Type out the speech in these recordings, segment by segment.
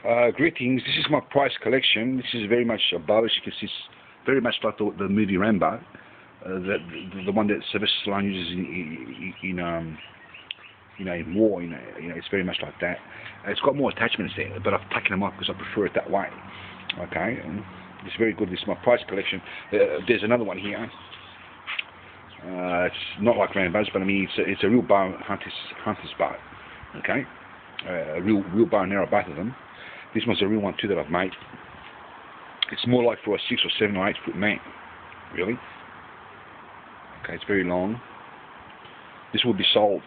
Greetings, this is my prize collection. This is very much a bow, as you can see, it's very much like the movie Rambo, the one that Sylvester Stallone uses in war. It's very much like that. It's got more attachments there, but I've taken them off because I prefer it that way. Okay, and it's very good. This is my prize collection. There's another one here. It's not like Rambo's, but I mean it's a real bow, hunter's bow. Okay, a real bow and arrow, both of them. This one's a real one too that I've made. It's more like for a 6 or 7 or 8 foot man, really. Okay, it's very long. This will be sold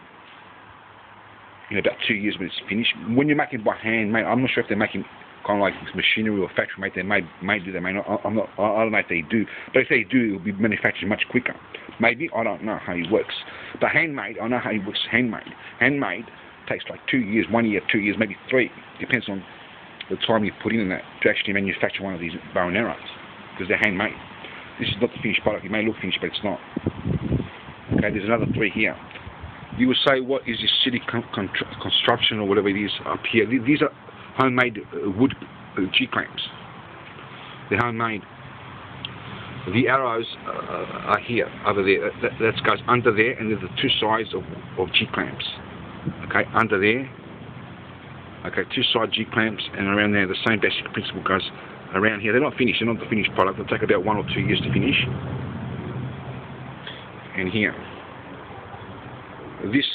in about 2 years when it's finished. When you're making by hand, mate, I'm not sure if they're making kind of like machinery or factory made. They may do, they may not. I don't know if they do. But if they do, it will be manufactured much quicker. Maybe, I don't know how it works. But handmade, I know how it works. Handmade takes like 2 years, 1 year, 2 years, maybe 3. Depends on the time you put in that to actually manufacture one of these bow and arrows, because they're handmade. This is not the finished product. It may look finished, but it's not. Okay, there's another 3 here. You will say, what is this city construction or whatever it is up here? These are homemade wood G-clamps. They're homemade. The arrows are here, over there. That goes under there, and there's the 2 sides of G-clamps. Okay, under there. Okay, 2 side G-clamps, and around there the same basic principle goes around here. They're not finished, they're not the finished product. They'll take about 1 or 2 years to finish. And here. This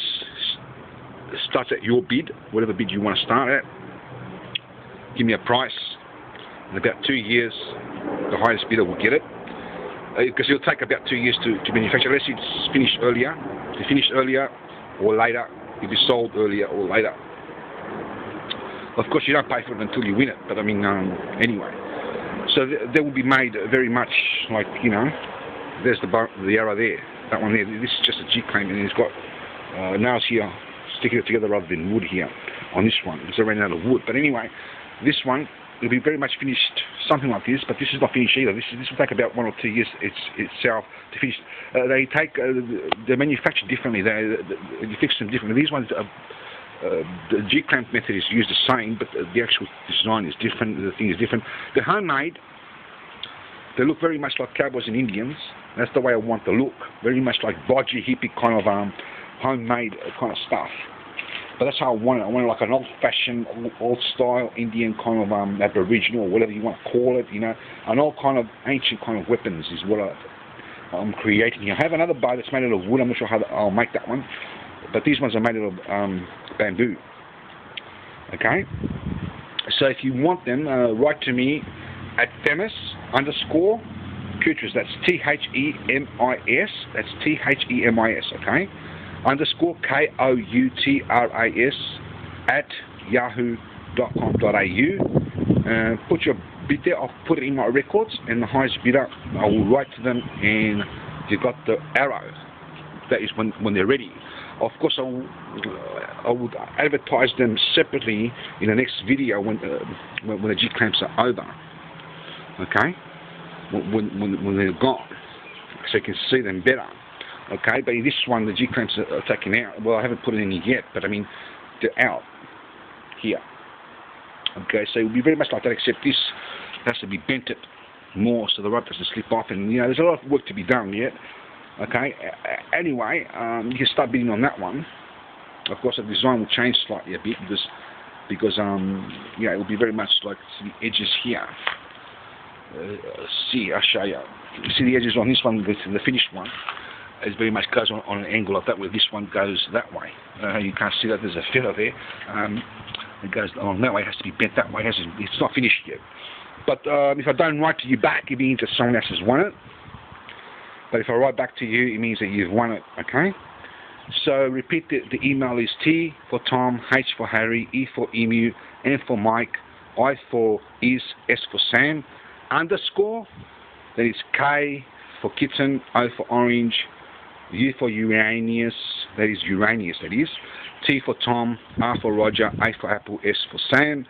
starts at your bid, whatever bid you want to start at. Give me a price. In about 2 years, the highest bidder will get it. Because it'll take about 2 years to manufacture, unless it's finished earlier. If it's finished earlier or later, it'll be sold earlier or later. Of course, you don't pay for it until you win it, but I mean, anyway. So they will be made very much like, there's the arrow there, that one there. This is just a G-clamp, and it's got nails here sticking it together rather than wood here on this one. It's ran out of wood. But anyway, this one will be very much finished, something like this, but this is not finished either. This will take about 1 or 2 years itself to finish. They're manufactured differently. You fix them differently. These ones the G-clamp method is used the same, but the actual design is different, the thing is different. They're homemade. They look very much like cowboys and Indians. That's the way I want the look. Very much like bodgy, hippie kind of homemade kind of stuff. But that's how I want it. I want it like an old-fashioned, old-style Indian kind of aboriginal, or whatever you want to call it, An old kind of ancient kind of weapons is what I'm creating here. I have another bow that's made out of wood. I'm not sure how I'll make that one. But these ones are made out of bamboo. Okay? So if you want them, write to me at Themis_Koutras. That's T-H-E-M-I-S. That's T-H-E-M-I-S, okay? _Koutras at yahoo.com.au. Put your bid there. I'll put it in my records, and the highest bidder, I will write to them, and you've got the arrow. That is when they're ready. Of course, I would advertise them separately in the next video when the G-clamps are over. Okay, when they're gone, so you can see them better. Okay, but in this one, the G-clamps are taken out. Well, I haven't put it in yet, but I mean, they're out here. Okay, so it will be very much like that, except this has to be bent it more so the rope doesn't slip off, and there's a lot of work to be done yet. Okay, anyway, you can start bidding on that one. Of course, the design will change slightly a bit because it will be very much like the edges here. See, I'll show you. You see the edges on this one, the finished one, it very much goes on an angle like that, where this one goes that way. You can't see that, there's a feather there. It goes along that way, it has to be bent that way. It's not finished yet. But if I don't write to you back, it means that someone else has won it. But if I write back to you, it means that you've won it, okay? So repeat, the email is T for Tom, H for Harry, E for Emu, N for Mike, I for Is, S for Sam, _, then it's K for Kitten, O for Orange, U for Uranus, that is, T for Tom, R for Roger, A for Apple, S for Sam,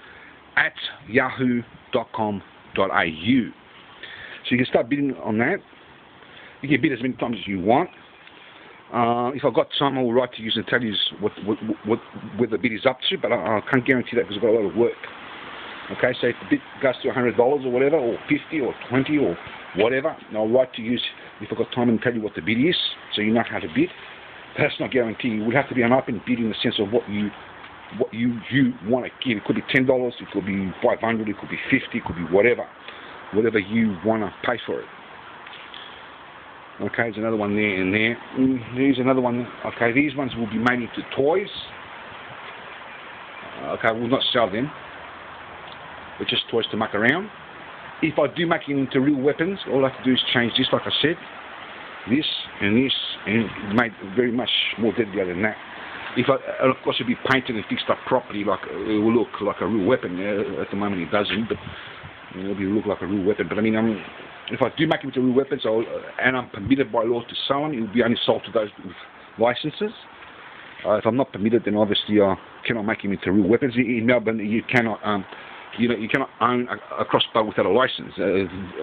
at yahoo.com.au. So you can start bidding on that. You can bid as many times as you want. If I've got time, I'll write to you and tell you where the bid is up to, but I can't guarantee that because I've got a lot of work. Okay, so if the bid goes to $100 or whatever, or 50 or 20 or whatever, I'll write to you if I've got time and tell you what the bid is, so you know how to bid. But that's not guaranteed. It would have to be an open bid in the sense of what you want to give. It could be $10, it could be $500, it could be $50, it could be whatever you want to pay for it. Okay, there's another one there and there. There's another one. Okay, these ones will be made into toys. Okay, we'll not sell them. They're just toys to muck around. If I do make them into real weapons, all I have to do is change this, like I said, this, and made very much more deadlier than that. And of course, it'll be painted and fixed up properly, like it will look like a real weapon. At the moment, it doesn't, but it'll look like a real weapon. But I mean, if I do make them into real weapons, and I'm permitted by law to sell them, it will be only sold to those with licenses. If I'm not permitted, then obviously I cannot make them into real weapons. In Melbourne, you cannot, you cannot own a crossbow without a license.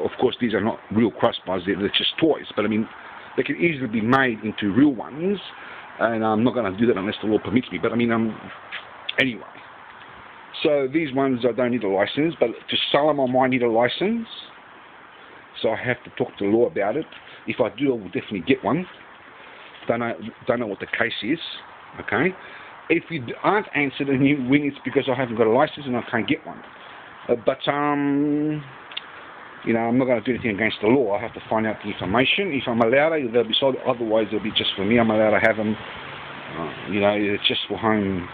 Of course, these are not real crossbows; they're just toys. But I mean, they can easily be made into real ones, and I'm not going to do that unless the law permits me. But I mean, anyway. So these ones I don't need a license, but to sell them I might need a license. So I have to talk to the law about it. If I do, I will definitely get one. Don't know what the case is. Okay. If you aren't answered and you win, it's because I haven't got a license and I can't get one. But I'm not going to do anything against the law. I have to find out the information. If I'm allowed, they'll be sold. Otherwise, they'll be just for me. I'm allowed to have them. It's just for home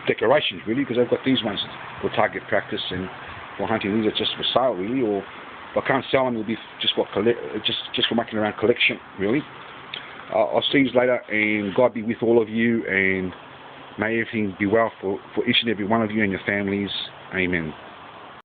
decorations, really, because I've got these ones for target practice and for hunting. These are just for sale, really, or if I can't sell them, it'll be just for making around collection, really. I'll see you later, and God be with all of you, and may everything be well for each and every one of you and your families. Amen.